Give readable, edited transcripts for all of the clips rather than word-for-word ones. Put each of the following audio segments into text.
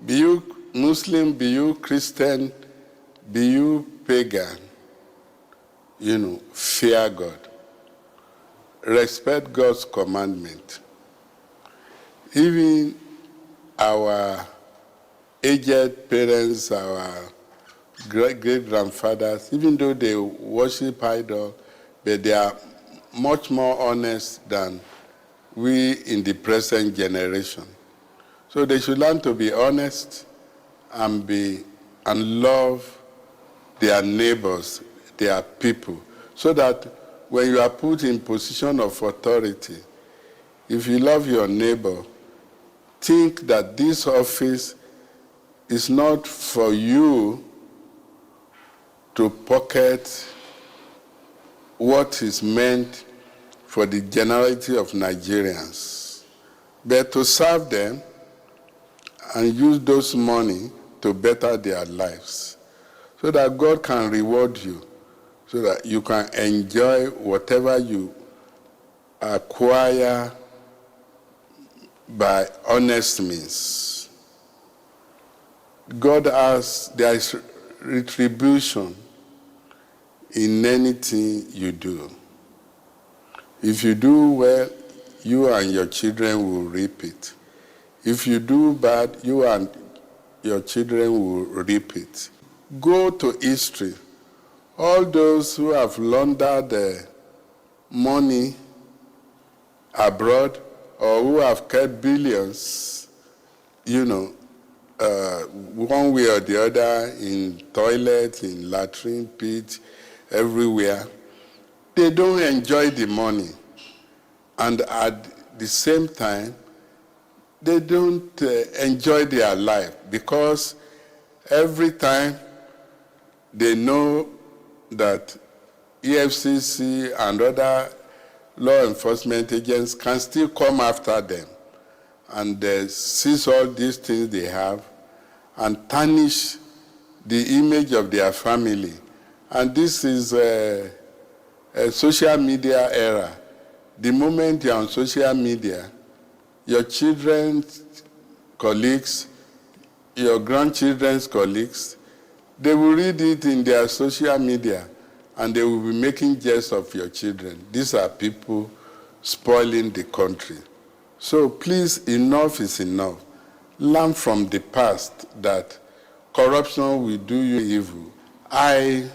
Be you Muslim, be you Christian, be you pagan, fear God. Respect God's commandment. Even our aged parents, our great-grandfathers, even though they worship idol, but they are much more honest than we in the present generation. So they should learn to be honest and love their neighbors, their people, so that when you are put in position of authority, if you love your neighbor, think that this office is not for you to pocket what is meant for the generality of Nigerians, but to serve them and use those money to better their lives, so that God can reward you, so that you can enjoy whatever you acquire by honest means. God asks, there is retribution in anything you do. If you do well, you and your children will reap it. If you do bad, you and your children will reap it. Go to history. All those who have laundered money abroad or who have kept billions, one way or the other, in toilets, in latrine pits, everywhere, they don't enjoy the money. And at the same time, they don't enjoy their life, because every time they know that EFCC and other law enforcement agents can still come after them and seize all these things they have and tarnish the image of their family. And this is a social media era. The moment you're on social media, your children's colleagues, your grandchildren's colleagues, they will read it in their social media and they will be making jest of your children. These are people spoiling the country. So please, enough is enough. Learn from the past that corruption will do you evil. I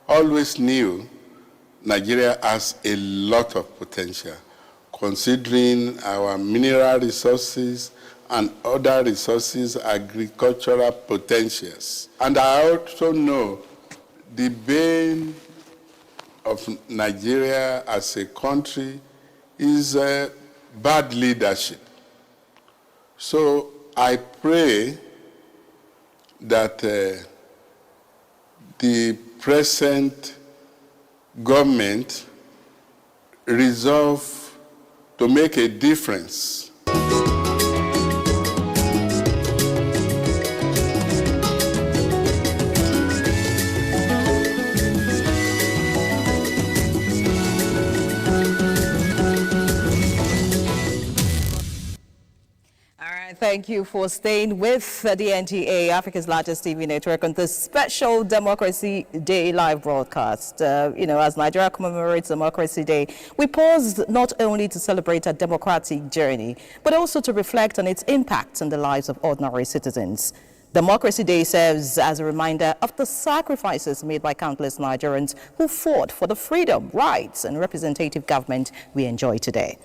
always knew Nigeria has a lot of potential, considering our mineral resources and other resources, agricultural potentials. And I also know the bane of Nigeria as a country is bad leadership. So I pray that the present government resolve to make a difference. Thank you for staying with the NTA, Africa's largest TV network, on this special Democracy Day live broadcast. As Nigeria commemorates Democracy Day, we paused not only to celebrate a democratic journey, but also to reflect on its impact on the lives of ordinary citizens. Democracy Day serves as a reminder of the sacrifices made by countless Nigerians who fought for the freedom, rights, and representative government we enjoy today.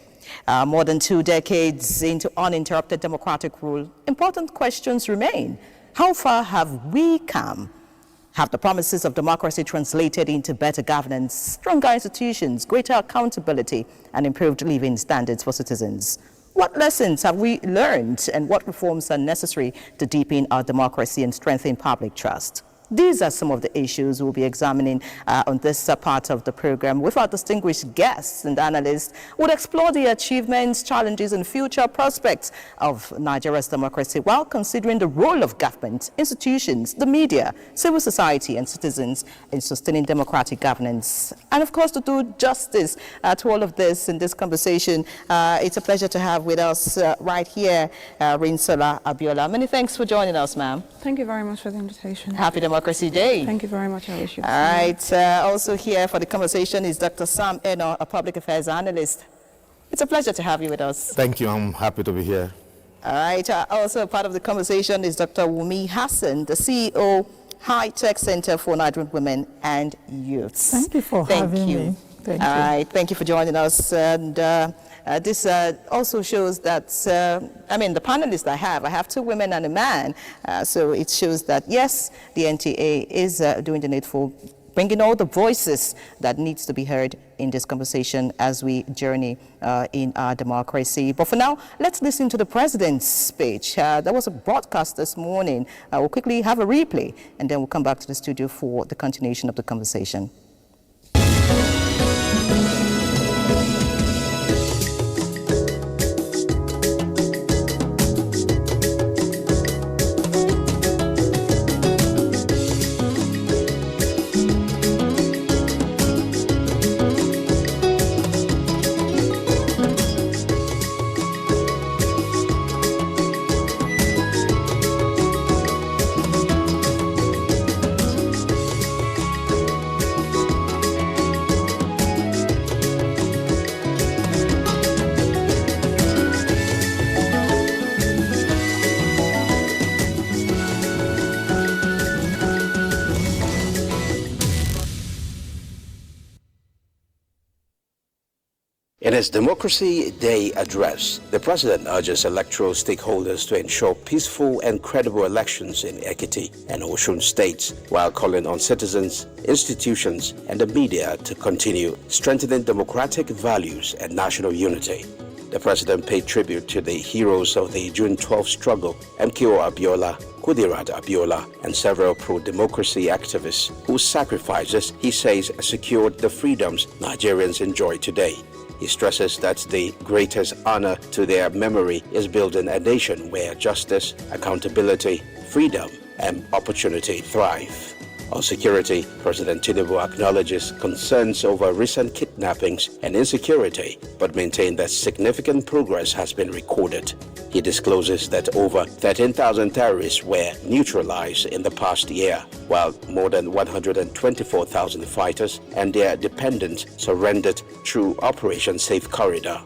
More than 2 decades into uninterrupted democratic rule, important questions remain. How far have we come? Have the promises of democracy translated into better governance, stronger institutions, greater accountability, and improved living standards for citizens? What lessons have we learned, and what reforms are necessary to deepen our democracy and strengthen public trust? These are some of the issues we'll be examining on this part of the program. With our distinguished guests and analysts, we'll explore the achievements, challenges, and future prospects of Nigeria's democracy while considering the role of government, institutions, the media, civil society, and citizens in sustaining democratic governance. And of course, to do justice to all of this in this conversation, it's a pleasure to have with us right here, Rinsola Abiola. Many thanks for joining us, ma'am. Thank you very much for the invitation. Happy Democracy Day. Thank you very much. I wish you the All same. right. Also here for the conversation is Dr. Sam Eno, a public affairs analyst. It's a pleasure to have you with us. Thank you. I'm happy to be here. All right. Also part of the conversation is Dr. Wumi Hassan, the CEO, High Tech Center for Nigerian Women and Youths. Thank you for having me. Thank you. All right. Thank you for joining us. And this also shows that, the panelists I have two women and a man. So it shows that, yes, the NTA is doing the needful, bringing all the voices that needs to be heard in this conversation as we journey in our democracy. But for now, let's listen to the president's speech. There was a broadcast this morning. We'll quickly have a replay, and then we'll come back to the studio for the continuation of the conversation. In his Democracy Day address, the president urges electoral stakeholders to ensure peaceful and credible elections in Ekiti and Osun states, while calling on citizens, institutions, and the media to continue strengthening democratic values and national unity. The president paid tribute to the heroes of the June 12 struggle, MKO Abiola, Kudirat Abiola, and several pro-democracy activists whose sacrifices, he says, secured the freedoms Nigerians enjoy today. He stresses that the greatest honor to their memory is building a nation where justice, accountability, freedom, and opportunity thrive. On security, President Tinubu acknowledges concerns over recent kidnappings and insecurity, but maintained that significant progress has been recorded. He discloses that over 13,000 terrorists were neutralized in the past year, while more than 124,000 fighters and their dependents surrendered through Operation Safe Corridor.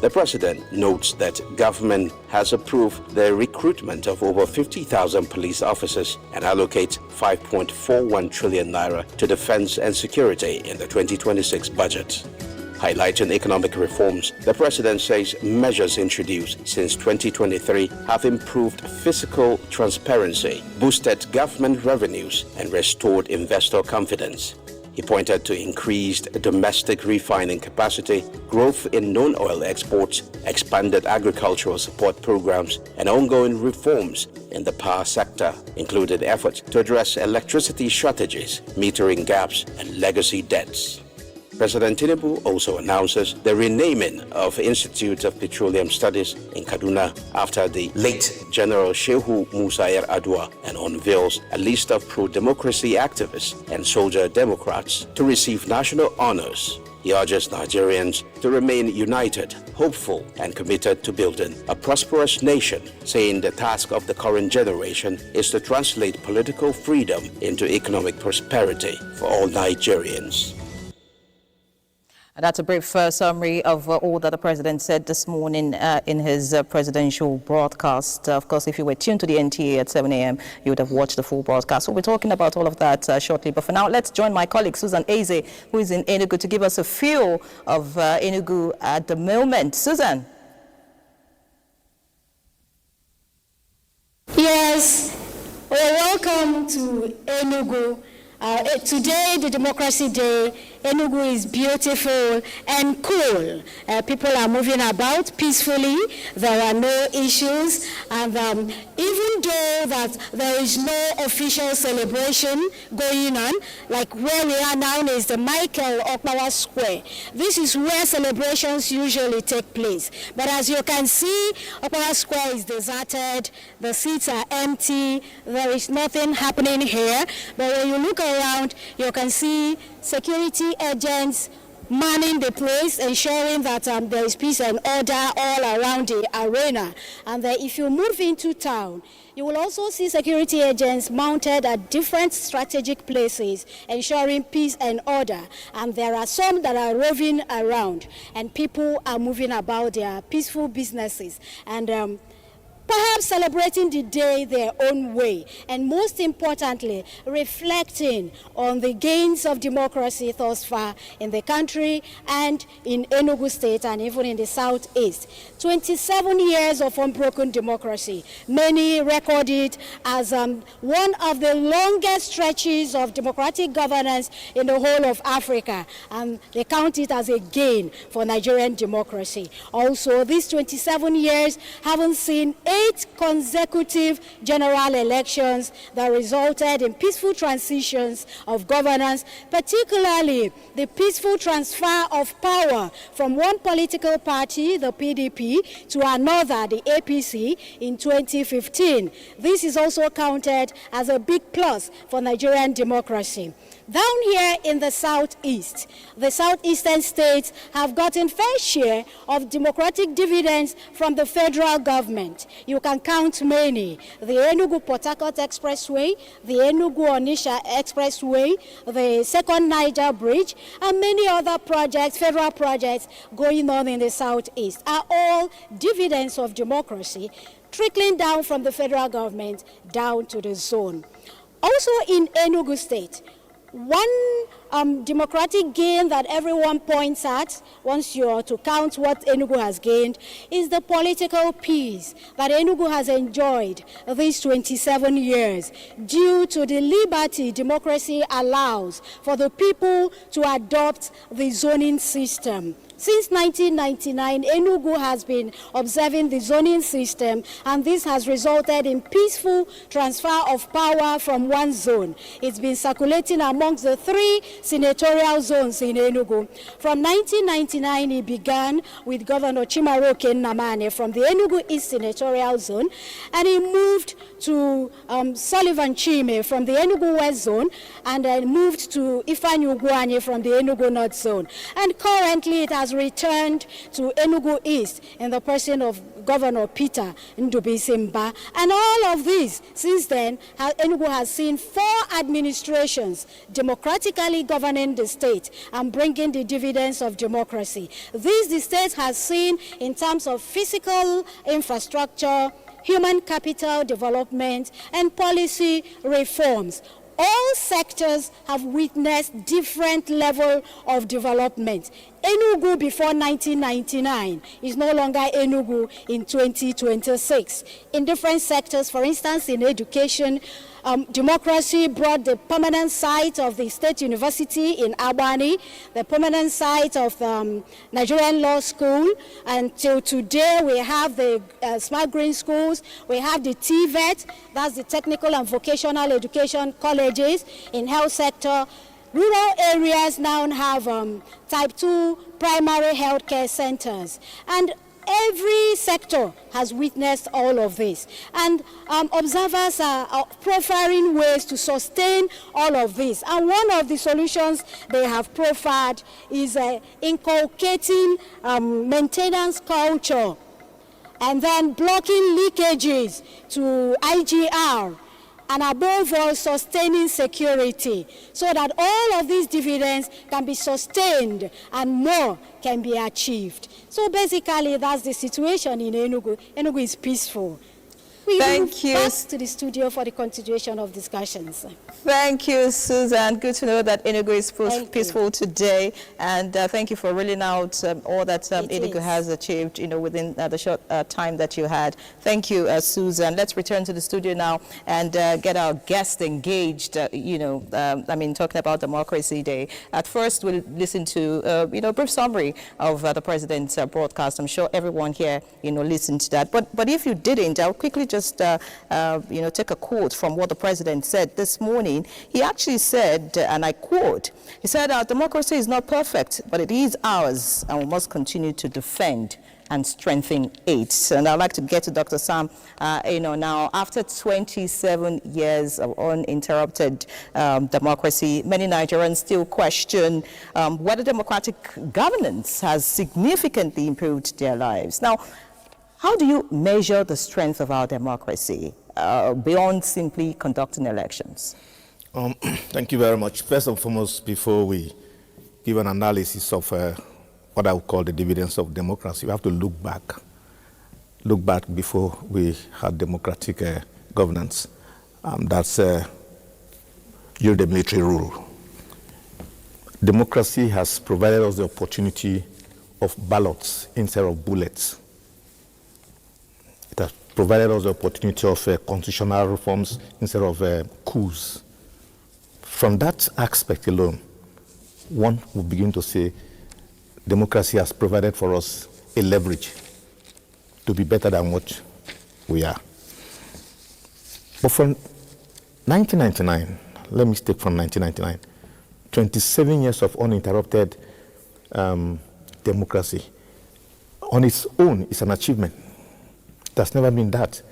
The president notes that government has approved the recruitment of over 50,000 police officers and allocates 5.41 trillion naira to defense and security in the 2026 budget. Highlighting economic reforms, the president says measures introduced since 2023 have improved fiscal transparency, boosted government revenues, and restored investor confidence. He pointed to increased domestic refining capacity, growth in non-oil exports, expanded agricultural support programs, and ongoing reforms in the power sector, including efforts to address electricity shortages, metering gaps, and legacy debts. President Tinubu also announces the renaming of Institute of Petroleum Studies in Kaduna after the late General Shehu Musa Adua and unveils a list of pro-democracy activists and soldier Democrats to receive national honors. He urges Nigerians to remain united, hopeful, and committed to building a prosperous nation, saying the task of the current generation is to translate political freedom into economic prosperity for all Nigerians. And that's a brief summary of all that the president said this morning in his presidential broadcast. Of course, if you were tuned to the NTA at 7 a.m., you would have watched the full broadcast. We'll be talking about all of that shortly. But for now, let's join my colleague, Susan Eze, who is in Enugu, to give us a feel of Enugu at the moment. Susan. Yes, well, welcome to Enugu. Today, the Democracy Day Enugu is beautiful and cool. People are moving about peacefully. There are no issues. And even though that there is no official celebration going on, like where we are now is the Michael Okpawa Square. This is where celebrations usually take place. But as you can see, Okpawa Square is deserted. The seats are empty. There is nothing happening here. But when you look around, you can see security agents manning the place, ensuring that there is peace and order all around the arena. And if you move into town, you will also see security agents mounted at different strategic places, ensuring peace and order. And there are some that are roving around, and people are moving about their peaceful businesses. And perhaps celebrating the day their own way, and most importantly, reflecting on the gains of democracy thus far in the country and in Enugu State and even in the Southeast. 27 years of unbroken democracy. Many record it as one of the longest stretches of democratic governance in the whole of Africa, and they count it as a gain for Nigerian democracy. Also, these 27 years haven't seen 8 consecutive general elections that resulted in peaceful transitions of governance, particularly the peaceful transfer of power from one political party, the PDP, to another, the APC, in 2015. This is also counted as a big plus for Nigerian democracy. Down here in the Southeast, the southeastern states have gotten fair share of democratic dividends from the federal government. You can count many: the Enugu-Port Harcourt Expressway, the Enugu-Onitsha Expressway, the second Niger Bridge, and many other projects, federal projects going on in the Southeast, are all dividends of democracy trickling down from the federal government down to the zone. Also in Enugu State, one democratic gain that everyone points at, once you are to count what Enugu has gained, is the political peace that Enugu has enjoyed these 27 years due to the liberty democracy allows for the people to adopt the zoning system. Since 1999, Enugu has been observing the zoning system, and this has resulted in peaceful transfer of power from one zone. It's been circulating amongst the 3 senatorial zones in Enugu. From 1999, it began with Governor Chimaroke Nnamani from the Enugu East Senatorial Zone, and he moved to Sullivan Chime from the Enugu West Zone, and then moved to Ifeanyi Ugwuanyi from the Enugu North Zone. And currently, it has returned to Enugu East in the person of Governor Peter Ndubuisi. And all of this, since then, Enugu has seen 4 administrations democratically governing the state and bringing the dividends of democracy. This the state has seen in terms of physical infrastructure, human capital development, and policy reforms. All sectors have witnessed different level of development. Enugu before 1999 is no longer Enugu in 2026. In different sectors, for instance, in education, democracy brought the permanent site of the State University in Albany, the permanent site of Nigerian Law School, and till today we have the Smart Green Schools, we have the TVET, that's the Technical and Vocational Education Colleges in health sector. Rural areas now have type 2 primary health care centers. And every sector has witnessed all of this. And observers are profiling ways to sustain all of this. And one of the solutions they have profiled is inculcating maintenance culture and then blocking leakages to IGR, and above all, sustaining security so that all of these dividends can be sustained and more can be achieved. So basically, that's the situation in Enugu. Enugu is peaceful. We Thank move you. back to the studio for the continuation of discussions. Thank you, Susan. Good to know that Enugu is Thank peaceful today, and thank you for rolling out all that Enugu is. has achieved, within the short time that you had. Thank you, Susan. Let's return to the studio now and get our guest engaged. Talking about Democracy Day. At first, we'll listen to a brief summary of the president's broadcast. I'm sure everyone here, listened to that. But if you didn't, I'll quickly just take a quote from what the president said this morning. He actually said, and I quote, he said, "Our democracy is not perfect, but it is ours, and we must continue to defend and strengthen it." And I'd like to get to Dr. Sam, now after 27 years of uninterrupted democracy, many Nigerians still question whether democratic governance has significantly improved their lives. Now, how do you measure the strength of our democracy beyond simply conducting elections? Thank you very much. First and foremost, before we give an analysis of what I would call the dividends of democracy, we have to look back before we had democratic governance. That's during the military rule. Democracy has provided us the opportunity of ballots instead of bullets. It has provided us the opportunity of constitutional reforms instead of coups. From that aspect alone, one will begin to say democracy has provided for us a leverage to be better than what we are. But from 1999, let me take from 1999, 27 years of uninterrupted democracy on its own is an achievement. It has never been that.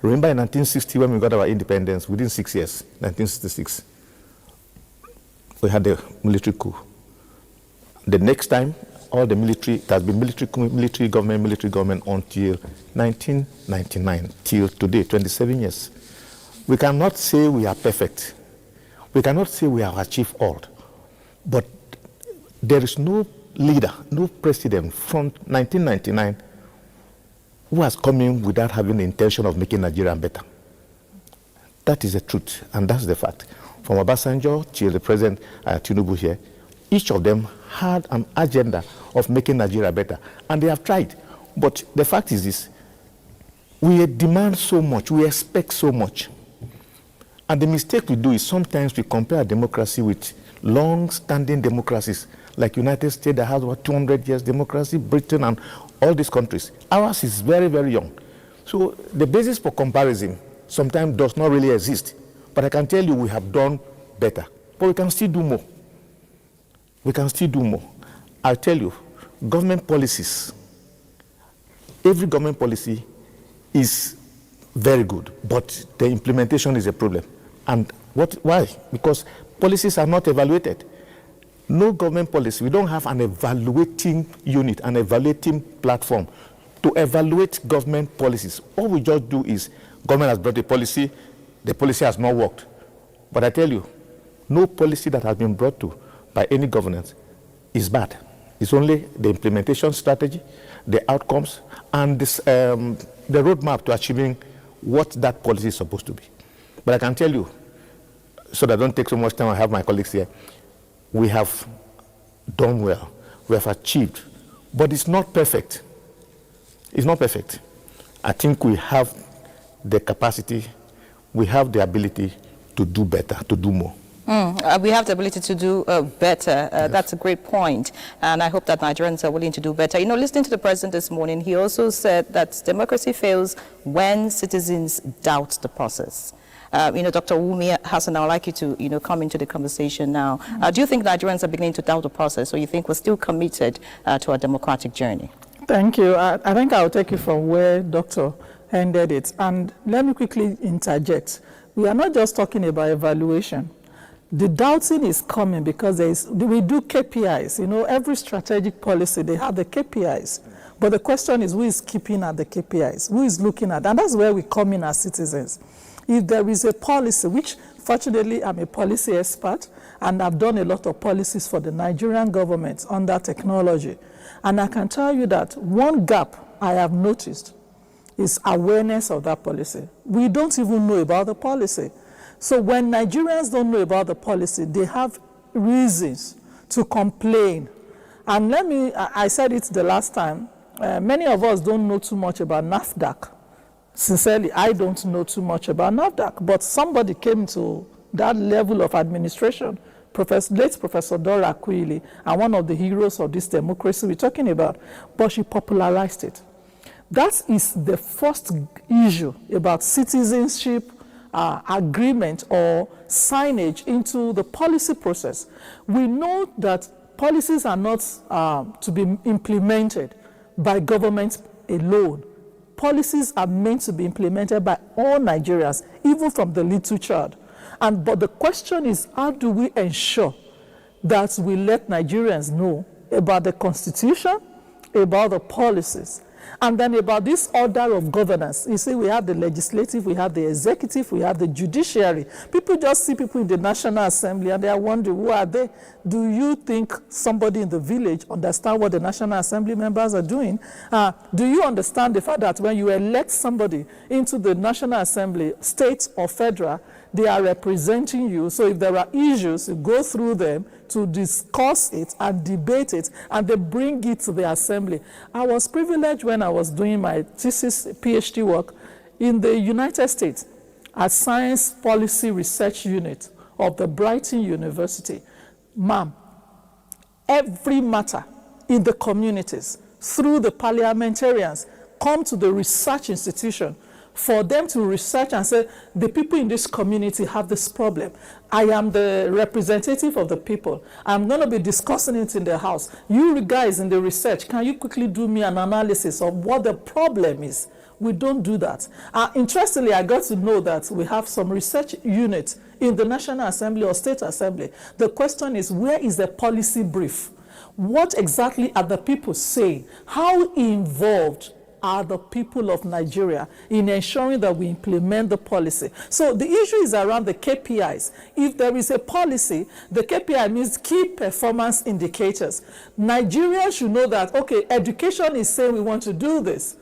Remember in 1960 when we got our independence, within 6 years, 1966, we had the military coup. The next time, all the military, it has been military government until 1999, till today, 27 years. We cannot say we are perfect. We cannot say we have achieved all. But there is no leader, no president from 1999 who has come in without having the intention of making Nigeria better. That is the truth, and that's the fact. From Obasanjo till the President Tinubu here, each of them had an agenda of making Nigeria better, and they have tried. But the fact is this, we demand so much, we expect so much. And the mistake we do is sometimes we compare democracy with long-standing democracies, like United States that has about 200 years democracy, Britain and all these countries. Ours is very, very young. So the basis for comparison sometimes does not really exist. But I can tell you we have done better. But we can still do more. We can still do more. I'll tell you, government policies, every government policy is very good, but the implementation is a problem. And why? Because policies are not evaluated. No government policy, we don't have an evaluating unit, an evaluating platform to evaluate government policies. All we just do is, government has brought a policy, the policy has not worked. But I tell you, no policy that has been brought to by any governance is bad. It's only the implementation strategy, the outcomes, and this, the roadmap to achieving what that policy is supposed to be. But I can tell you, so that I don't take so much time, I have my colleagues here, we have done well, we have achieved, but it's not perfect. It's not perfect. I think we have the capacity, we have the ability to do better, to do more. We have the ability to do better. Yes. That's a great point. And I hope that Nigerians are willing to do better. Listening to the president this morning, he also said that democracy fails when citizens doubt the process. Dr. Wumi Hassan, I would like you to, come into the conversation now. Do you think Nigerians are beginning to doubt the process, or you think we're still committed to our democratic journey? Thank you. I think I'll take it from where Dr. ended it. And let me quickly interject. We are not just talking about evaluation. The doubting is coming because we do KPIs. Every strategic policy, they have the KPIs. But the question is, who is keeping at the KPIs? Who is looking at? And that's where we come in as citizens. If there is a policy, which fortunately I'm a policy expert, and I've done a lot of policies for the Nigerian government under technology. And I can tell you that one gap I have noticed is awareness of that policy. We don't even know about the policy. So when Nigerians don't know about the policy, they have reasons to complain. And I said it the last time, many of us don't know too much about NAFDAC. Sincerely, I don't know too much about NAFDAC, but somebody came to that level of administration, late Professor Dora Akuili, and one of the heroes of this democracy we're talking about, but she popularized it. That is the first issue about citizenship agreement or signage into the policy process. We know that policies are not to be implemented by government alone. Policies are meant to be implemented by all Nigerians, even from the little child. But the question is, how do we ensure that we let Nigerians know about the Constitution, about the policies, and then about this order of governance? You see, we have the legislative, we have the executive, we have the judiciary. People just see people in the National Assembly and they are wondering, who are they? Do you think somebody in the village understands what the National Assembly members are doing? Do you understand the fact that when you elect somebody into the National Assembly, state or federal, they are representing you? So if there are issues, you go through them to discuss it and debate it, and they bring it to the assembly. I was privileged when I was doing my thesis PhD work in the United States at Science Policy Research Unit of the Brighton University. Ma'am, every matter in the communities through the parliamentarians come to the research institution for them to research and say, the people in this community have this problem. I am the representative of the people. I'm going to be discussing it in the house. You guys in the research, can you quickly do me an analysis of what the problem is? We don't do that. Interestingly, I got to know that we have some research units in the National Assembly or State Assembly. The question is, where is the policy brief? What exactly are the people saying? How involved are the people of Nigeria in ensuring that we implement the policy? So the issue is around the KPIs. If there is a policy, the KPI means key performance indicators. Nigerians should know that, okay, education is saying we want to do this.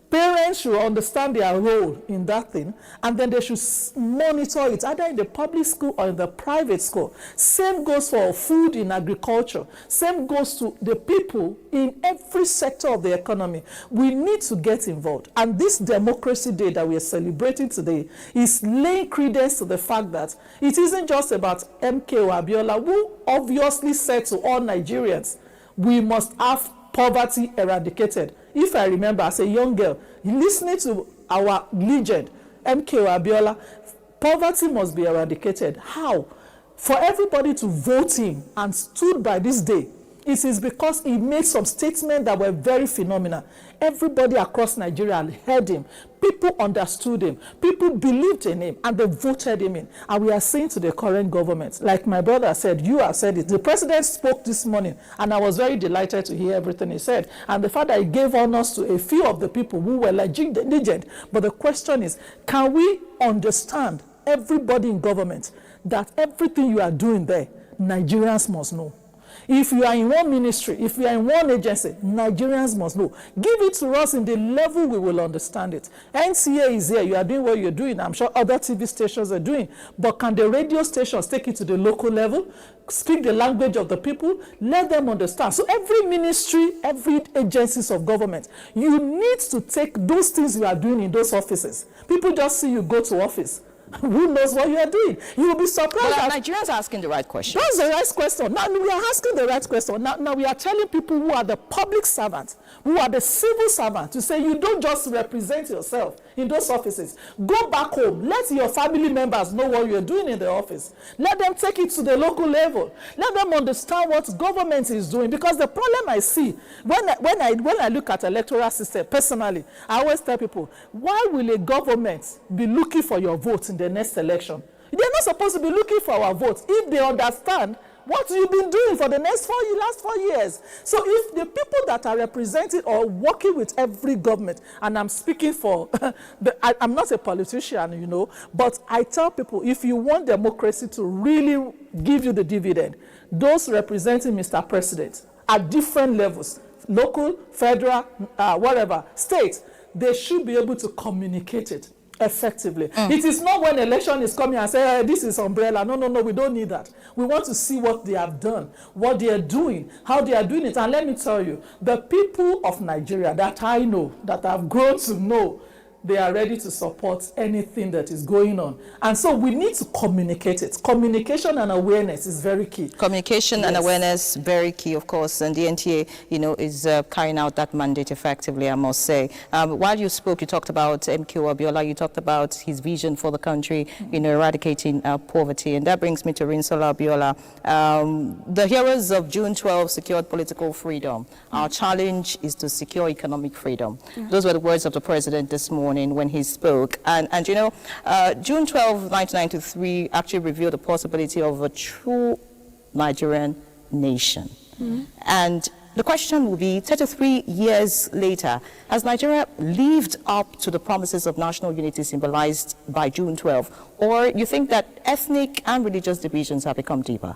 Parents should understand their role in that thing, and then they should monitor it either in the public school or in the private school. Same goes for food in agriculture. Same goes to the people in every sector of the economy. We need to get involved. And this Democracy Day that we are celebrating today is laying credence to the fact that it isn't just about MKO Abiola, who obviously said to all Nigerians, we must have poverty eradicated. If I remember, as a young girl, listening to our legend, MKO Abiola, poverty must be eradicated. How? For everybody to vote him and stood by this day, it is because he made some statements that were very phenomenal. Everybody across Nigeria heard him. People understood him. People believed in him, and they voted him in. And we are saying to the current government, like my brother said, you have said it. The president spoke this morning, and I was very delighted to hear everything he said. And the fact that he gave honors to a few of the people who were legend. But the question is, can we understand, everybody in government, that everything you are doing there, Nigerians must know? If you are in one ministry, if you are in one agency, Nigerians must know. Give it to us in the level we will understand it. NCA is here. You are doing what you're doing. I'm sure other TV stations are doing. But can the radio stations take it to the local level? Speak the language of the people? Let them understand. So every ministry, every agencies of government, you need to take those things you are doing in those offices. People just see you go to office. Who knows what you are doing? You will be surprised. But Nigerians are asking the right question. That's the right question. Now we are asking the right question. Now we are telling people who are the public servants, who are the civil servants, to say you don't just represent yourself in those offices. Go back home. Let your family members know what you are doing in the office. Let them take it to the local level. Let them understand what government is doing. Because the problem I see when I look at electoral system personally, I always tell people, why will a government be looking for your vote in the next election? They're not supposed to be looking for our votes if they understand what you've been doing for the last 4 years. So if the people that are represented or working with every government, and I'm speaking for, I'm not a politician, but I tell people, if you want democracy to really give you the dividend, those representing Mr. President at different levels, local, federal, whatever, state, they should be able to communicate it effectively. It is not when election is coming and say, hey, this is umbrella. No, we don't need that. We want to see what they have done, what they are doing, how they are doing it. And let me tell you, the people of Nigeria that I know, that I've grown to know, they are ready to support anything that is going on. And so we need to communicate it. Communication and awareness is very key. Communication and awareness, very key, of course, and the NTA, is carrying out that mandate effectively, I must say. While you spoke, you talked about MK Abiola, you talked about his vision for the country, eradicating poverty, and that brings me to Rinsola Abiola. The heroes of June 12 secured political freedom. Our challenge is to secure economic freedom. Those were the words of the president this morning when he spoke. And June 12, 1993 actually revealed the possibility of a true Nigerian nation. And the question will be, 33 years later, has Nigeria lived up to the promises of national unity symbolized by June 12? Or you think that ethnic and religious divisions have become deeper?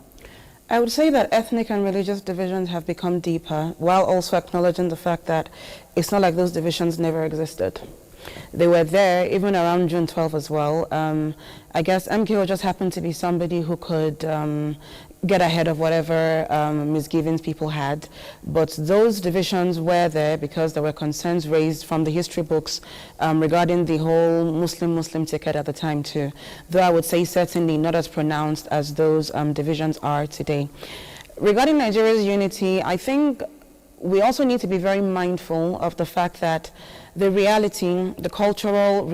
I would say that ethnic and religious divisions have become deeper, while also acknowledging the fact that it's not like those divisions never existed. They were there even around June 12 as well. I guess MKO just happened to be somebody who could get ahead of whatever misgivings people had. But those divisions were there because there were concerns raised from the history books regarding the whole Muslim ticket at the time too. Though I would say certainly not as pronounced as those divisions are today. Regarding Nigeria's unity, I think we also need to be very mindful of the fact that the reality, the cultural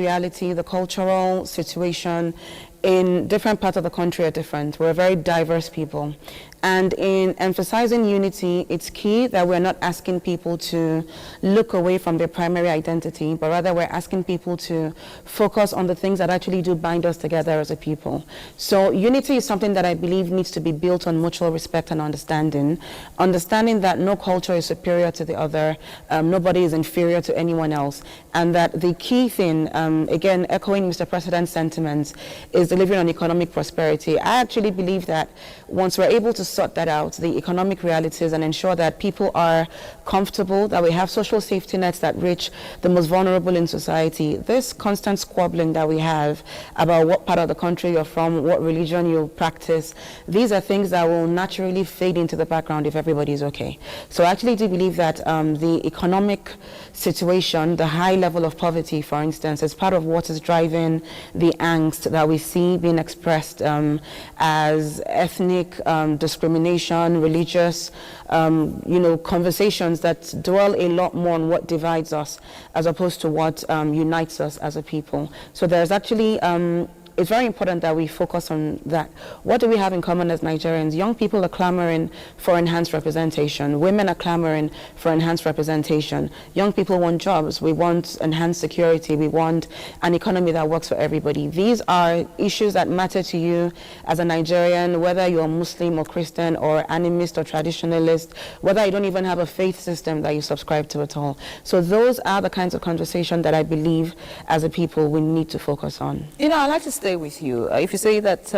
situation in different parts of the country are different. We're a very diverse people. And in emphasizing unity, it's key that we're not asking people to look away from their primary identity, but rather we're asking people to focus on the things that actually do bind us together as a people. So unity is something that I believe needs to be built on mutual respect and understanding that no culture is superior to the other, nobody is inferior to anyone else, and that the key thing, again, echoing Mr. President's sentiments, is delivering on economic prosperity. I actually believe that once we're able to sort that out, the economic realities, and ensure that people are comfortable, that we have social safety nets that reach the most vulnerable in society, this constant squabbling that we have about what part of the country you're from, what religion you practice, these are things that will naturally fade into the background if everybody is okay. So I actually do believe that the economic situation, the high level of poverty, for instance, is part of what is driving the angst that we see being expressed as ethnic discrimination, religious, conversations that dwell a lot more on what divides us as opposed to what unites us as a people. So there's actually it's very important that we focus on that. What do we have in common as Nigerians? Young people are clamoring for enhanced representation. Women are clamoring for enhanced representation. Young people want jobs. We want enhanced security. We want an economy that works for everybody. These are issues that matter to you as a Nigerian, whether you're Muslim or Christian or animist or traditionalist, whether you don't even have a faith system that you subscribe to at all. So those are the kinds of conversation that I believe as a people we need to focus on. I'd like to stay with you. If you say that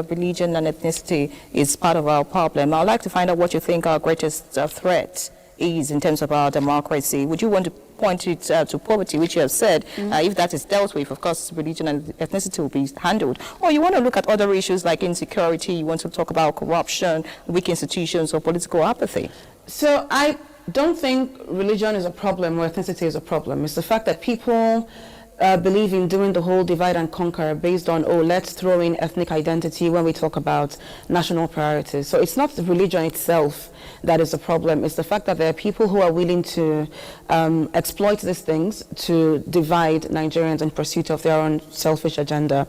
religion and ethnicity is part of our problem, I'd like to find out what you think our greatest threat is in terms of our democracy. Would you want to point it to poverty, which you have said, if that is dealt with, of course, religion and ethnicity will be handled? Or you want to look at other issues like insecurity, you want to talk about corruption, weak institutions, or political apathy? So I don't think religion is a problem or ethnicity is a problem. It's the fact that people believe in doing the whole divide and conquer based on, let's throw in ethnic identity when we talk about national priorities. So it's not the religion itself that is the problem. It's the fact that there are people who are willing to exploit these things to divide Nigerians in pursuit of their own selfish agenda.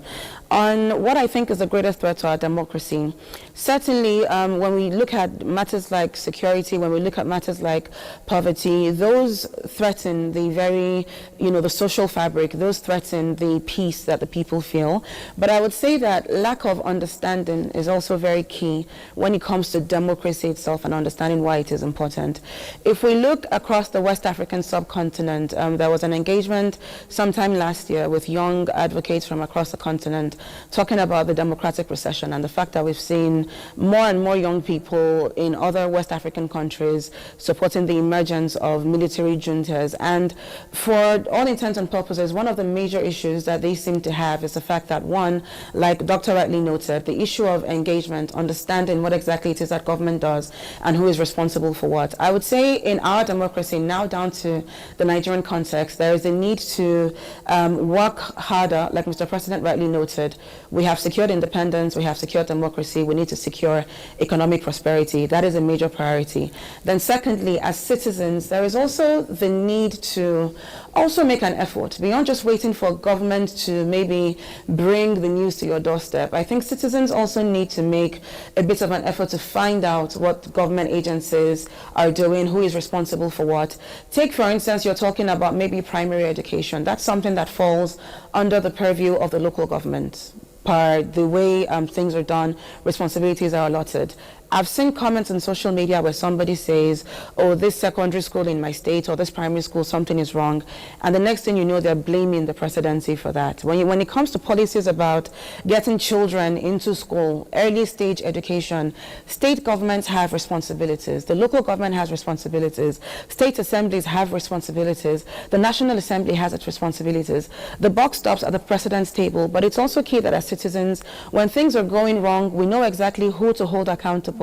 On what I think is the greatest threat to our democracy, certainly when we look at matters like security, when we look at matters like poverty, those threaten the very, the social fabric. those threaten the peace that the people feel. But I would say that lack of understanding is also very key when it comes to democracy itself and understanding why it is important. If we look across the West African subcontinent, there was an engagement sometime last year with young advocates from across the continent talking about the democratic recession and the fact that we've seen more and more young people in other West African countries supporting the emergence of military juntas. And for all intents and purposes, one of the major issues that they seem to have is the fact that, one, like Dr. rightly noted, the issue of engagement, understanding what exactly it is that government does and who is responsible for what. I would say in our democracy, now down to the Nigerian context, there is a need to work harder, like Mr. President rightly noted. We have secured independence, we have secured democracy, we need to secure economic prosperity. That is a major priority. Then secondly, as citizens, there is also the need to also make an effort beyond just waiting for government to maybe bring the news to your doorstep. I think citizens also need to make a bit of an effort to find out what government agencies are doing, who is responsible for what. Take, for instance, you're talking about maybe primary education. That's something that falls under the purview of the local government. Per the way things are done, responsibilities are allotted. I've seen comments on social media where somebody says, oh, this secondary school in my state or this primary school, something is wrong. And the next thing you know, they're blaming the presidency for that. When it comes to policies about getting children into school, early stage education, state governments have responsibilities. The local government has responsibilities. State assemblies have responsibilities. The National Assembly has its responsibilities. The buck stops at the president's table, but it's also key that as citizens, when things are going wrong, we know exactly who to hold accountable,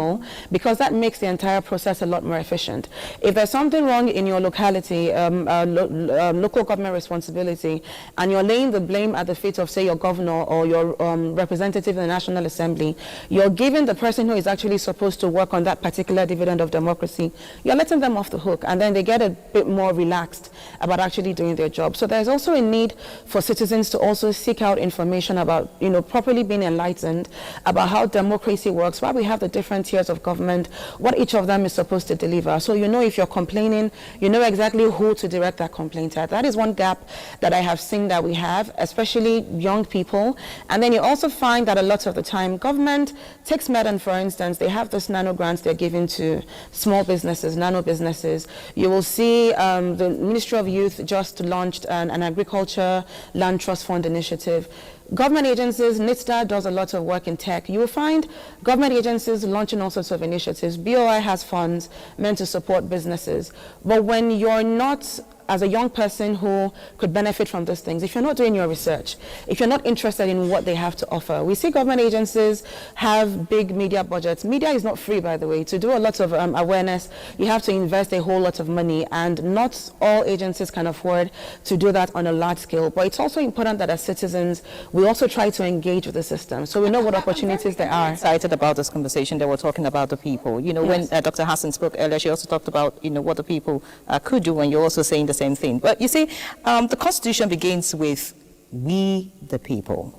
because that makes the entire process a lot more efficient. If there's something wrong in your locality, local government responsibility, and you're laying the blame at the feet of, say, your governor or your representative in the National Assembly, you're giving the person who is actually supposed to work on that particular dividend of democracy, you're letting them off the hook, and then they get a bit more relaxed about actually doing their job. So there's also a need for citizens to also seek out information about, properly being enlightened about how democracy works, why we have the different tiers of government, what each of them is supposed to deliver. So if you're complaining, you know exactly who to direct that complaint at. That is one gap that I have seen that we have, especially young people. And then you also find that a lot of the time, government takes Medan, for instance, they have those nano grants they're giving to small businesses, nano businesses. You will see the Ministry of Youth just launched an agriculture land trust fund initiative. Government agencies, NITSTA does a lot of work in tech. You will find government agencies launching all sorts of initiatives. BOI has funds meant to support businesses. But when you're not, as a young person who could benefit from those things, if you're not doing your research, if you're not interested in what they have to offer, we see government agencies have big media budgets. Media is not free, by the way. To do a lot of awareness, you have to invest a whole lot of money, and not all agencies can afford to do that on a large scale. But it's also important that as citizens, we also try to engage with the system, so we know what opportunities there are. Excited about this conversation. They were talking about the people. When Dr. Hassan spoke earlier, she also talked about what the people could do, and you're also saying the same thing. But you see, the Constitution begins with we the people.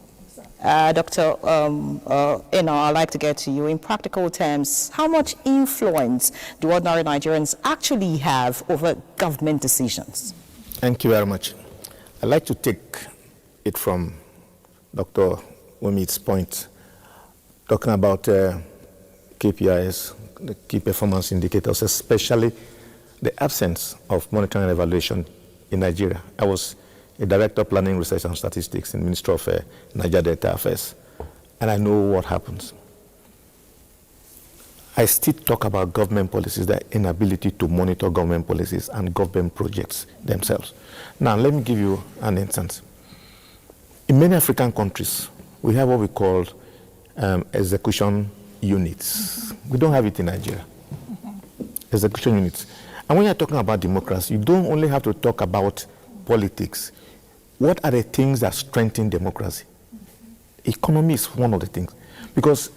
Dr. I'd like to get to you. In practical terms, how much influence do ordinary Nigerians actually have over government decisions? Thank you very much. I'd like to take it from Dr. Womid's point, talking about KPIs, the key performance indicators, especially the absence of monitoring and evaluation in Nigeria. I was a director of planning, research and statistics in the Ministry of Niger Delta Affairs, and I know what happens. I still talk about government policies, the inability to monitor government policies and government projects themselves. Now, let me give you an instance. In many African countries, we have what we call execution units. We don't have it in Nigeria. Execution units. And when you're talking about democracy, you don't only have to talk about politics. What are the things that strengthen democracy? Economy is one of the things. Because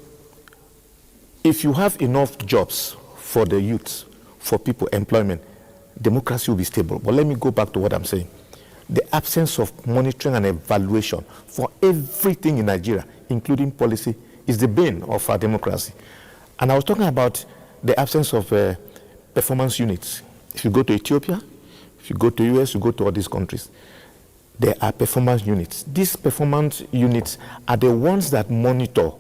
if you have enough jobs for the youth, for people, employment, democracy will be stable. But let me go back to what I'm saying. The absence of monitoring and evaluation for everything in Nigeria, including policy, is the bane of our democracy. And I was talking about the absence of performance units. If you go to Ethiopia, if you go to US, you go to all these countries, there are performance units. These performance units are the ones that monitor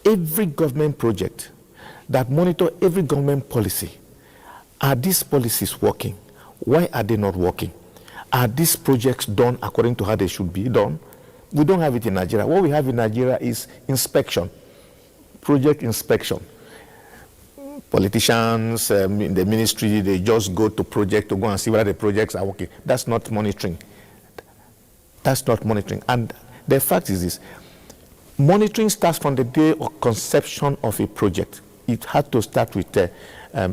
every government project, that monitor every government policy. Are these policies working? Why are they not working? Are these projects done according to how they should be done? We don't have it in Nigeria. What we have in Nigeria is inspection, project inspection. Politicians in the ministry, they just go to project to go and see whether the projects are working. That's not monitoring. That's not monitoring. And the fact is this, monitoring starts from the day of conception of a project. It had to start with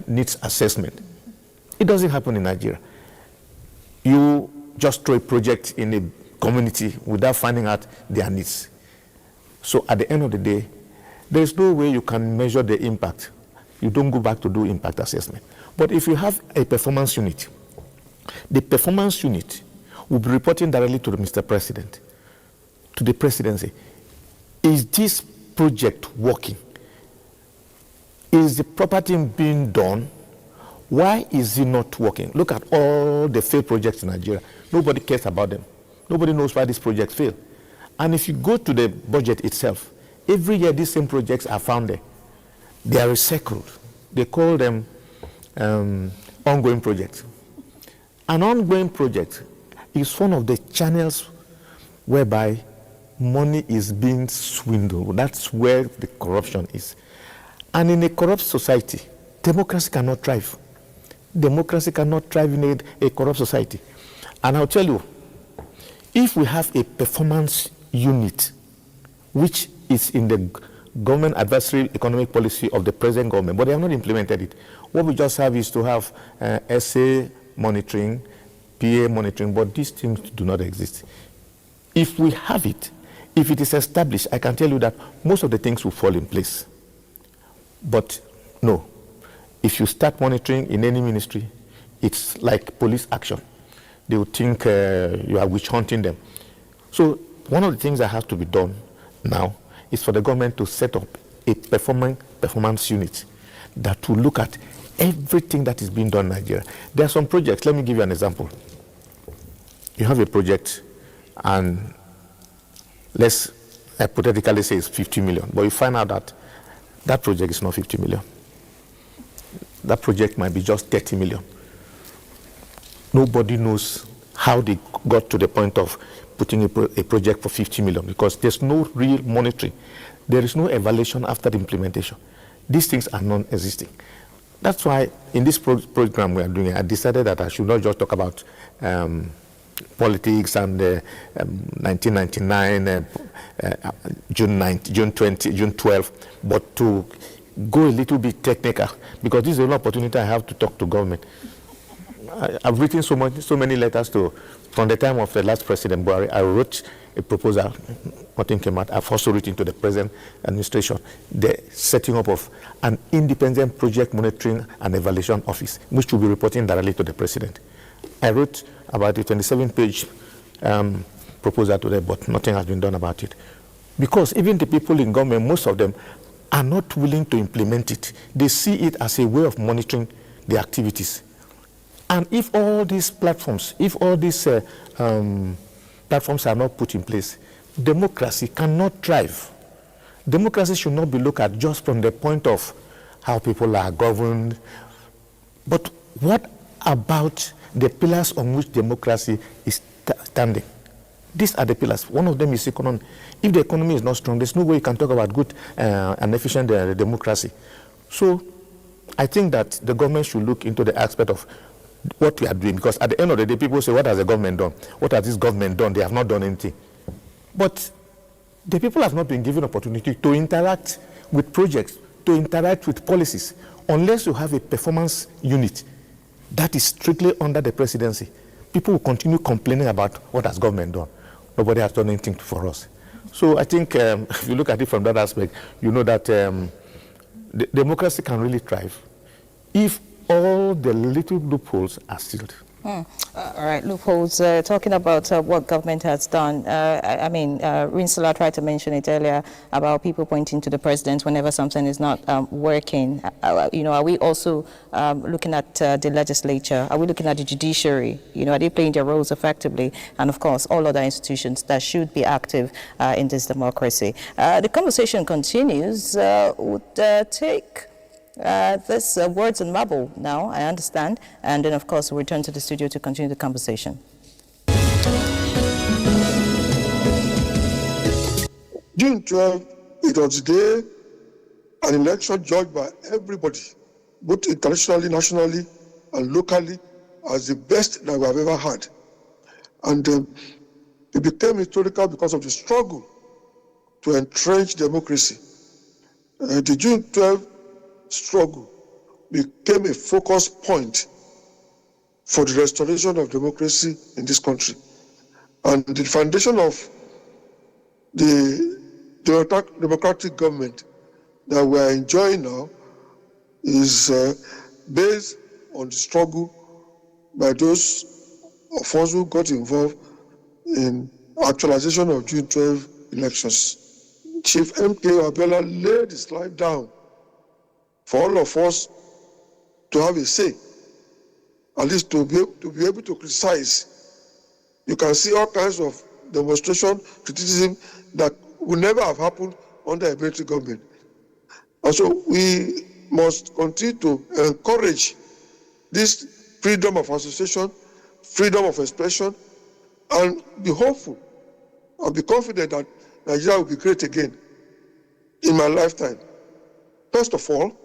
needs assessment. It doesn't happen in Nigeria. You just throw a project in a community without finding out their needs. So at the end of the day, there is no way you can measure the impact. You don't go back to do impact assessment. But if you have a performance unit, the performance unit will be reporting directly to the Mr. President, to the presidency. Is this project working? Is the proper thing being done? Why is it not working? Look at all the failed projects in Nigeria. Nobody cares about them. Nobody knows why these projects fail. And if you go to the budget itself, every year these same projects are found there. They are recycled. They call them ongoing projects. An ongoing project is one of the channels whereby money is being swindled. That's where the corruption is. And in a corrupt society, democracy cannot thrive. Democracy cannot thrive in a corrupt society. And I'll tell you, if we have a performance unit, which is in the government advisory economic policy of the present government, but they have not implemented it. What we just have is to have SA monitoring, PA monitoring, but these things do not exist. If we have it, if it is established, I can tell you that most of the things will fall in place. But no, if you start monitoring in any ministry, it's like police action. They will think you are witch hunting them. So one of the things that has to be done now is for the government to set up a performance unit that will look at everything that is being done in Nigeria. There are some projects. Let me give you an example. You have a project, and let's hypothetically say it's 50 million, but you find out that that project is not 50 million. That project might be just 30 million. Nobody knows how they got to the point of putting a project for 50 million, because there's no real monitoring. There is no evaluation after the implementation. These things are non-existing. That's why in this program we are doing, I decided that I should not just talk about politics and 1999, June 12, but to go a little bit technical, because this is an opportunity I have to talk to government. I've written so many letters from the time of the last President Buhari. I wrote a proposal, nothing came out. I've also written to the present administration, the setting up of an independent project monitoring and evaluation office, which will be reporting directly to the President. I wrote about a 27-page proposal to them, but nothing has been done about it. Because even the people in government, most of them are not willing to implement it. They see it as a way of monitoring the activities. And if all these platforms, platforms are not put in place, democracy cannot thrive. Democracy should not be looked at just from the point of how people are governed, but what about the pillars on which democracy is standing? These are the pillars. One of them is economy. If the economy is not strong, there's no way you can talk about good and efficient democracy. So I think that the government should look into the aspect of what we are doing, because at the end of the day, people say, what has the government done? What has this government done? They have not done anything. But the people have not been given opportunity to interact with projects, to interact with policies, unless you have a performance unit that is strictly under the presidency. People will continue complaining about what has government done. Nobody has done anything for us. So I think if you look at it from that aspect, you know that democracy can really thrive if all the little loopholes are sealed. All right, loopholes. Talking about what government has done. Rinsula tried to mention it earlier about people pointing to the president whenever something is not working. Are we also looking at the legislature? Are we looking at the judiciary? Are they playing their roles effectively? And of course, all other institutions that should be active in this democracy. The conversation continues. Would take this words and marble now, I understand, and then of course we'll return to the studio to continue the conversation. June 12, it was the day an election judged by everybody, both internationally, nationally, and locally, as the best that we have ever had. And it became historical because of the struggle to entrench democracy. The June 12 struggle became a focus point for the restoration of democracy in this country. And the foundation of the democratic government that we are enjoying now is based on the struggle by those of us who got involved in actualization of June 12 elections. Chief MK Abiola laid his life down for all of us to have a say, at least to be able to criticize. You can see all kinds of demonstration, criticism that would never have happened under a military government. And so we must continue to encourage this freedom of association, freedom of expression, and be hopeful and be confident that Nigeria will be great again in my lifetime. First of all,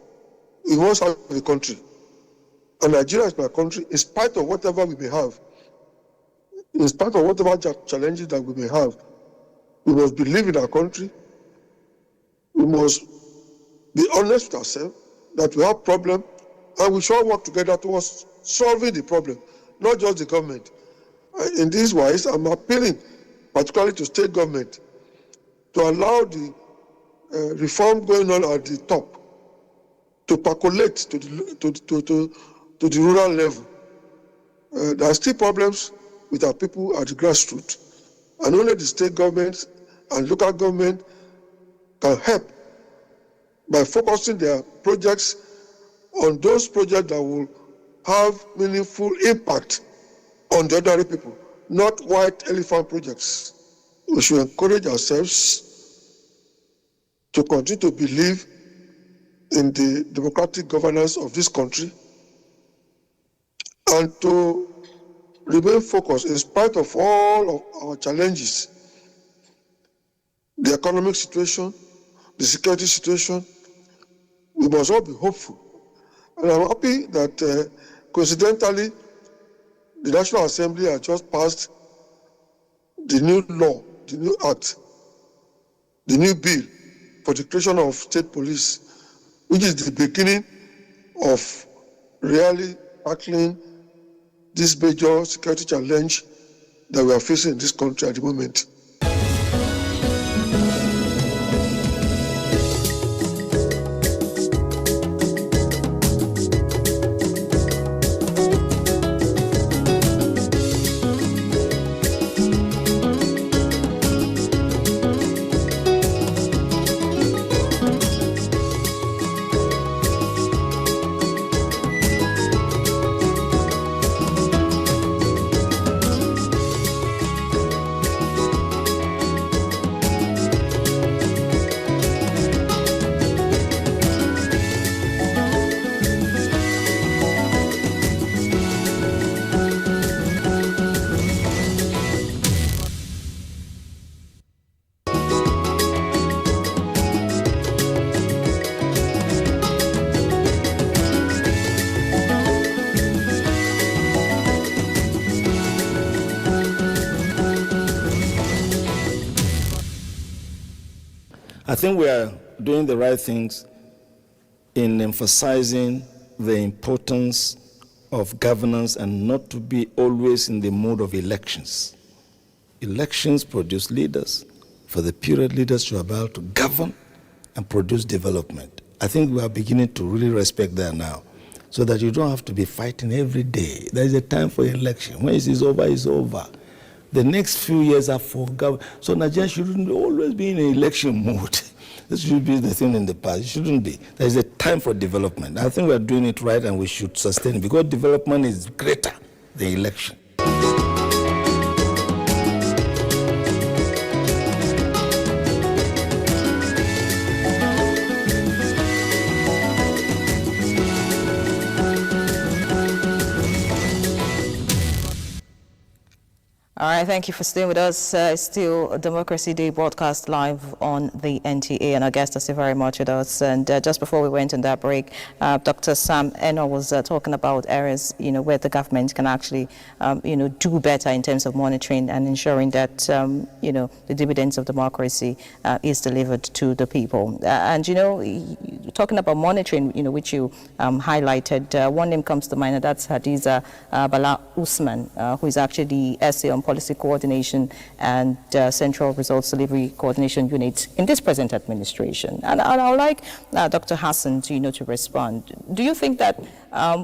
we must have a country. And Nigeria is my country, in spite of whatever we may have, in spite of whatever challenges that we may have. We must believe in our country. We must be honest with ourselves that we have problems, and we should work together towards solving the problem, not just the government. In this wise, I'm appealing particularly to state government to allow the reform going on at the top to percolate to the rural level. There are still problems with our people at the grassroots, and only the state governments and local government can help by focusing their projects on those projects that will have meaningful impact on the ordinary people, not white elephant projects. We should encourage ourselves to continue to believe in the democratic governance of this country and to remain focused in spite of all of our challenges, the economic situation, the security situation. We must all be hopeful. And I'm happy that coincidentally, the National Assembly has just passed the new law, the new act, the new bill for the creation of state police, which is the beginning of really tackling this major security challenge that we are facing in this country at the moment. I think we are doing the right things in emphasizing the importance of governance and not to be always in the mode of elections. Elections produce leaders. For the period, leaders should be able to govern and produce development. I think we are beginning to really respect that now. so that you don't have to be fighting every day. There is a time for election. When it is over, it's over. The next few years are for government. So Nigeria shouldn't always be in an election mode. This should be the thing in the past. It shouldn't be. There is a time for development. I think we are doing it right and we should sustain it because development is greater than election. All right, thank you for staying with us. It's still Democracy Day broadcast live on the NTA, and our guests are still very much with us. And just before we went on that break, Dr. Sam Eno was talking about areas, where the government can actually, do better in terms of monitoring and ensuring that, the dividends of democracy is delivered to the people. And, talking about monitoring, which you highlighted, one name comes to mind, and that's Hadiza Bala Usman, who is actually the essay on Policy Coordination and Central Results Delivery Coordination Unit in this present administration. And I would like Dr. Hassan to respond. Do you think that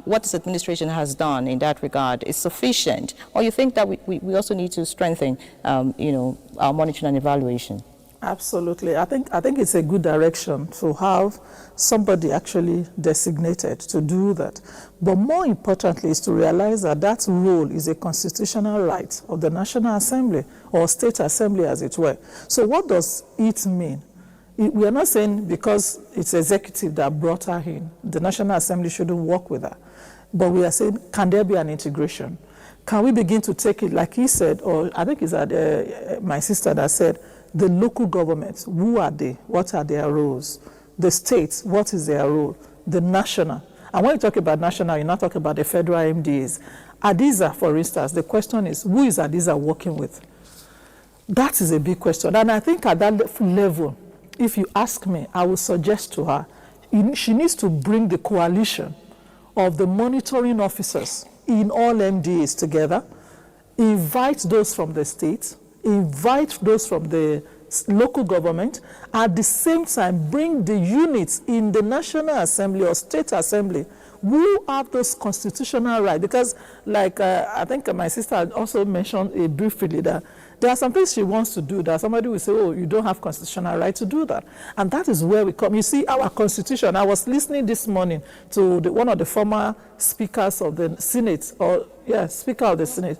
what this administration has done in that regard is sufficient, or you think that we also need to strengthen, our monitoring and evaluation? Absolutely. I think it's a good direction to have somebody actually designated to do that. But more importantly is to realize that that role is a constitutional right of the National Assembly or State Assembly, as it were. So what does it mean? We are not saying because it's executive that brought her in, the National Assembly shouldn't work with her. But we are saying, can there be an integration? Can we begin to take it, like he said, or I think it's my sister that said, the local governments, who are they? What are their roles? The states, what is their role? The national. And when you talk about national, you're not talking about the federal MDAs. Hadiza, for instance, the question is, who is Hadiza working with? That is a big question. And I think at that level, if you ask me, I would suggest to her, she needs to bring the coalition of the monitoring officers in all MDAs together, invite those from the states, invite those from the local government, at the same time bring the units in the National Assembly or State Assembly who have those constitutional rights. Because like I think my sister also mentioned briefly that there are some things she wants to do that somebody will say, oh, you don't have constitutional right to do that. And that is where we come. You see, our constitution, I was listening this morning to one of the former speakers of the Senate, Speaker of the Senate,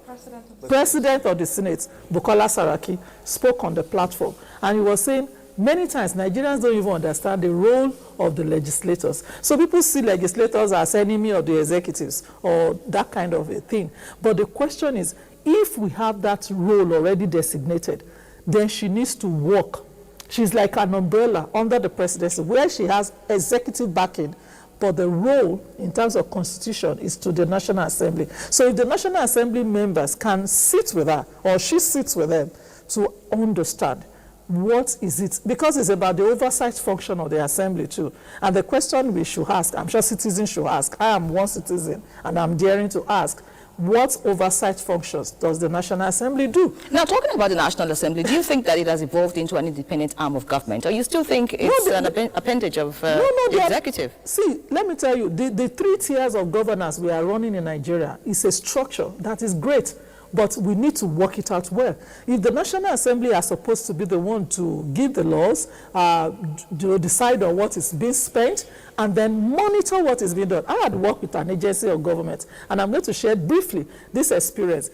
President of the Senate, Bukola Saraki, spoke on the platform. And he was saying, many times Nigerians don't even understand the role of the legislators. So people see legislators as enemy of the executives or that kind of a thing. But the question is, if we have that role already designated, then she needs to work. She's like an umbrella under the presidency where she has executive backing, but the role in terms of constitution is to the National Assembly. So if the National Assembly members can sit with her or she sits with them to understand what is it, because it's about the oversight function of the Assembly too. And the question we should ask, I'm sure citizens should ask, I am one citizen and I'm daring to ask, what oversight functions does the National Assembly do? Now, talking about the National Assembly, do you think that it has evolved into an independent arm of government, or you still think it's an appendage of the executive? See, let me tell you, the 3 tiers of governance we are running in Nigeria is a structure that is great, but we need to work it out well. If the National Assembly are supposed to be the one to give the laws, to decide on what is being spent, and then monitor what is being done. I had worked with an agency of government, and I'm going to share briefly this experience.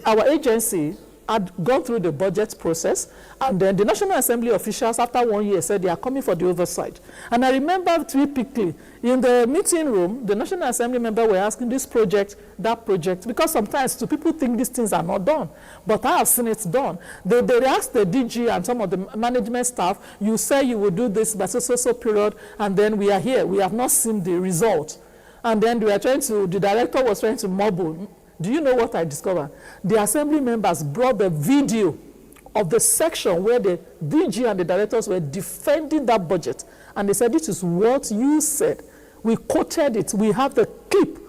Our agency had gone through the budget process, and then the National Assembly officials, after 1 year, said they are coming for the oversight. And I remember typically, in the meeting room, the National Assembly member were asking this project, that project, because sometimes people think these things are not done. But I have seen it done. They asked the DG and some of the management staff, you say you will do this by so period, and then we are here. We have not seen the result. And then the director was trying to mobile. Do you know what I discovered? The assembly members brought the video of the section where the DG and the directors were defending that budget. And they said, this is what you said. We quoted it. We have the clip.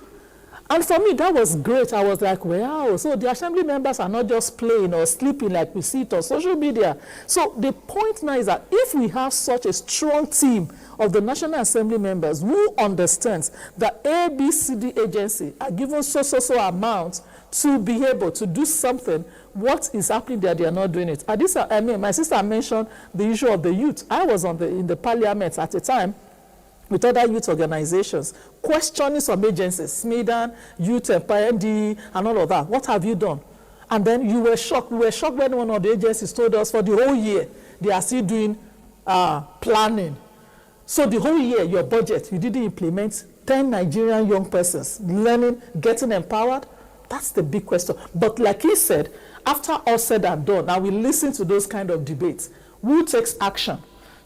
And for me, that was great. I was like, wow, so the assembly members are not just playing or sleeping like we see it on social media. So the point now is that if we have such a strong team of the National Assembly members who understands that ABCD agency are given so amount to be able to do something, what is happening there, they are not doing it. And this, I mean, my sister mentioned the issue of the youth. I was in the parliament at the time with other youth organizations, questioning some agencies, SMIDAN, Youth Empire, MDE, and all of that. What have you done? And then you were shocked. We were shocked when one of the agencies told us for the whole year, they are still doing planning. So the whole year, your budget, you didn't implement 10 Nigerian young persons learning, getting empowered. That's the big question. But like he said, after all said and done, now we listen to those kind of debates. Who takes action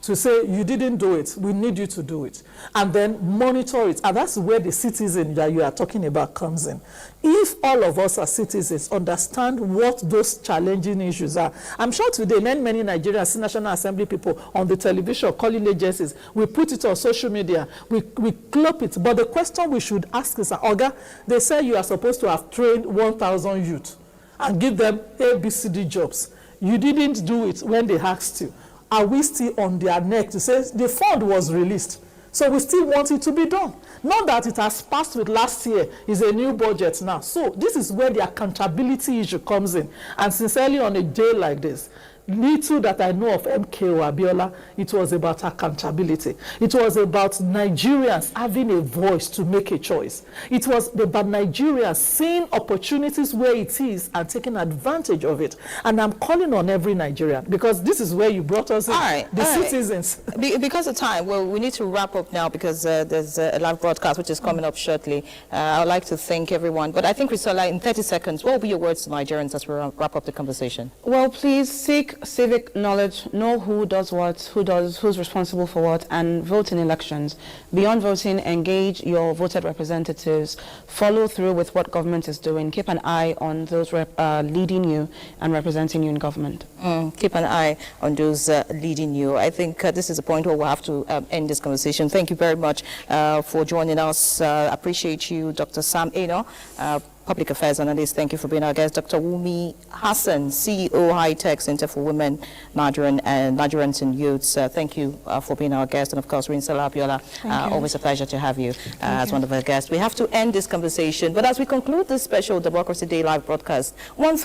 to say, you didn't do it, we need you to do it, and then monitor it? And that's where the citizen that you are talking about comes in. If all of us as citizens understand what those challenging issues are, I'm sure today many Nigerian National Assembly people on the television, calling agencies, we put it on social media, we club it. But the question we should ask is, Oga, they say you are supposed to have trained 1,000 youth and give them ABCD jobs. You didn't do it when they asked you. Are we still on their neck to say the fund was released? So we still want it to be done. Not that it has passed with last year, is a new budget now. So this is where the accountability issue comes in. And sincerely, on a day like this, little that I know of MKO Abiola, it was about accountability. It was about Nigerians having a voice to make a choice. It was about Nigerians seeing opportunities where it is and taking advantage of it. And I'm calling on every Nigerian, because this is where you brought us in, the citizens. Because of time, well, we need to wrap up now, because there's a live broadcast which is coming up shortly. I'd like to thank everyone. But I think, Risola, in 30 seconds, what will be your words to Nigerians as we wrap up the conversation? Well, please seek civic knowledge, know who does what, who's responsible for what, and vote in elections. Beyond voting, engage your voted representatives, follow through with what government is doing, keep an eye on those leading you and representing you in government. Keep an eye on those leading you. I think this is a point where we'll have to end this conversation. Thank you very much for joining us. Appreciate you, Dr. Sam Eno, Public Affairs Analyst. Thank you for being our guest. Dr. Wumi Hassan, CEO, High Tech Center for Women, Nigerians and Youths. Thank you for being our guest. And of course, Risola Abiola, always a pleasure to have you as one of our guests. We have to end this conversation, but as we conclude this special Democracy Day live broadcast, one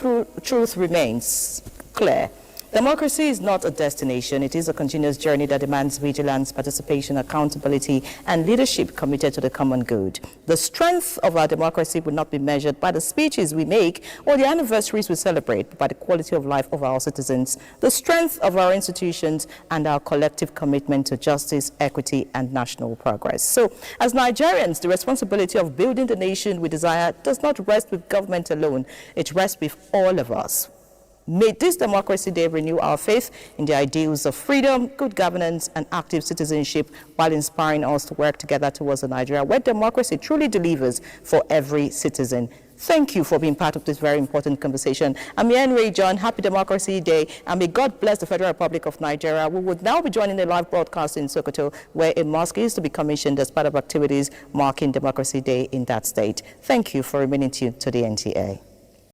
truth remains clear. Democracy is not a destination. It is a continuous journey that demands vigilance, participation, accountability, and leadership committed to the common good. The strength of our democracy will not be measured by the speeches we make or the anniversaries we celebrate, but by the quality of life of our citizens, the strength of our institutions, and our collective commitment to justice, equity, and national progress. So, as Nigerians, the responsibility of building the nation we desire does not rest with government alone. It rests with all of us. May this Democracy Day renew our faith in the ideals of freedom, good governance, and active citizenship, while inspiring us to work together towards a Nigeria where democracy truly delivers for every citizen. Thank you for being part of this very important conversation. I'm Ray John. Happy Democracy Day, and may God bless the Federal Republic of Nigeria. We would now be joining a live broadcast in Sokoto, where a mosque is to be commissioned as part of activities marking Democracy Day in that state. Thank you for remaining tuned to the NTA.